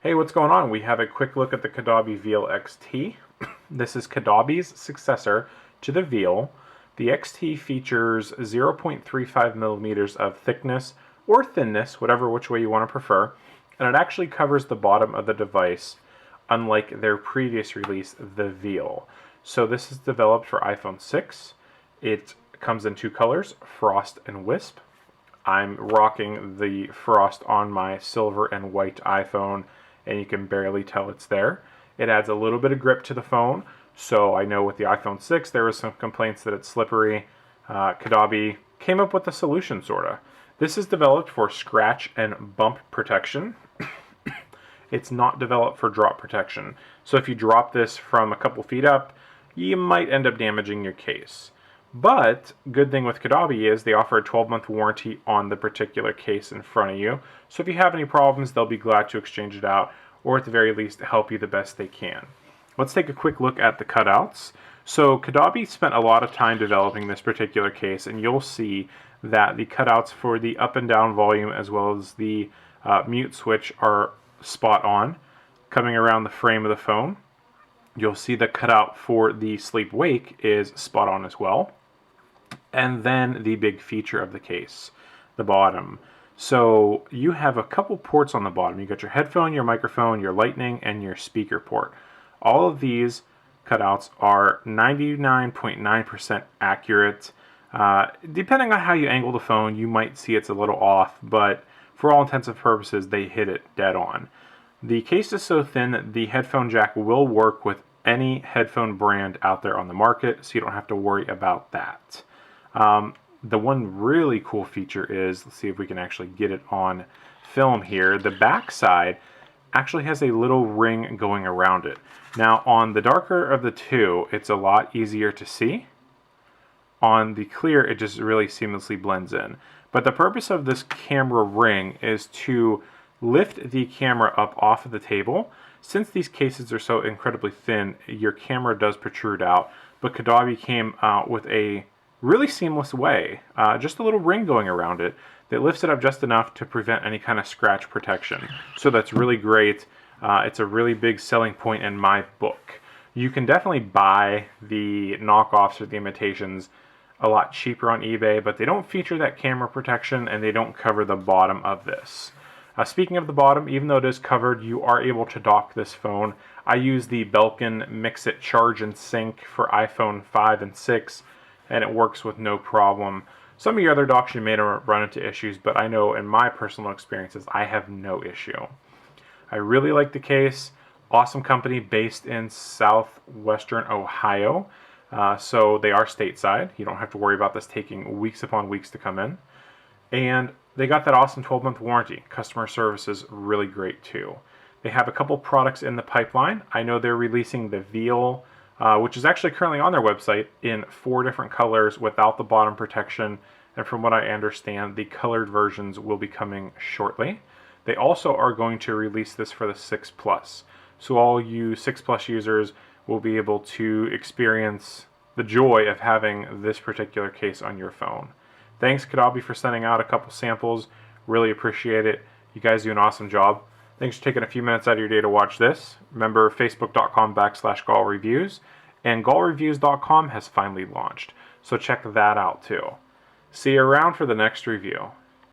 Hey, what's going on? We have a quick look at the Caudabe Veil XT. This is Caudabe's successor to the Veil. The XT features 0.35 millimeters of thickness or thinness, which way you want to prefer, and it actually covers the bottom of the device, unlike their previous release, the Veil. So this is developed for iPhone 6. It comes in two colors, Frost and Wisp. I'm rocking the Frost on my silver and white iPhone, and you can barely tell it's there. It adds a little bit of grip to the phone, so I know with the iPhone 6 there was some complaints that it's slippery. Caudabe came up with a solution, sorta. This is developed for scratch and bump protection. It's not developed for drop protection, so if you drop this from a couple feet up, you might end up damaging your case. But good thing with Caudabe is they offer a 12-month warranty on the particular case in front of you. So if you have any problems, they'll be glad to exchange it out, or at the very least help you the best they can. Let's take a quick look at the cutouts. So Caudabe spent a lot of time developing this particular case, and you'll see that the cutouts for the up and down volume as well as the mute switch are spot on, coming around the frame of the phone. You'll see the cutout for the sleep wake is spot on as well. And then the big feature of the case, the bottom. So you have a couple ports on the bottom. You got your headphone, your microphone, your lightning, and your speaker port. All of these cutouts are 99.9% accurate. Depending on how you angle the phone, you might see it's a little off, but for all intents and purposes, they hit it dead on. The case is so thin that the headphone jack will work with any headphone brand out there on the market, so you don't have to worry about that. The one really cool feature is, let's see if we can actually get it on film here, the back side actually has a little ring going around it. Now on the darker of the two, it's a lot easier to see. On the clear, it just really seamlessly blends in. But the purpose of this camera ring is to lift the camera up off of the table. Since these cases are so incredibly thin, your camera does protrude out, but Caudabe came out with a really seamless way, just a little ring going around it that lifts it up just enough to prevent any kind of scratch protection. So that's really great. It's a really big selling point in my book. You can definitely buy the knockoffs or the imitations a lot cheaper on eBay, but they don't feature that camera protection and they don't cover the bottom of this. Speaking of the bottom, even though it is covered, you are able to dock this phone. I use the Belkin Mix-It Charge and Sync for iPhone 5 and 6, and it works with no problem. Some of your other docks you may run into issues, but I know in my personal experiences, I have no issue. I really like the case. Awesome company based in southwestern Ohio. So they are stateside. You don't have to worry about this taking weeks upon weeks to come in. And they got that awesome 12-month warranty. Customer service is really great too. They have a couple products in the pipeline. I know they're releasing the Veil, which is actually currently on their website in 4 different colors without the bottom protection. And from what I understand, the colored versions will be coming shortly. They also are going to release this for the 6 Plus. So all you 6 Plus users will be able to experience the joy of having this particular case on your phone. Thanks, Caudabe, for sending out a couple samples. Really appreciate it. You guys do an awesome job. Thanks for taking a few minutes out of your day to watch this. Remember, facebook.com/GallReviews, and GallReviews.com has finally launched, so check that out too. See you around for the next review.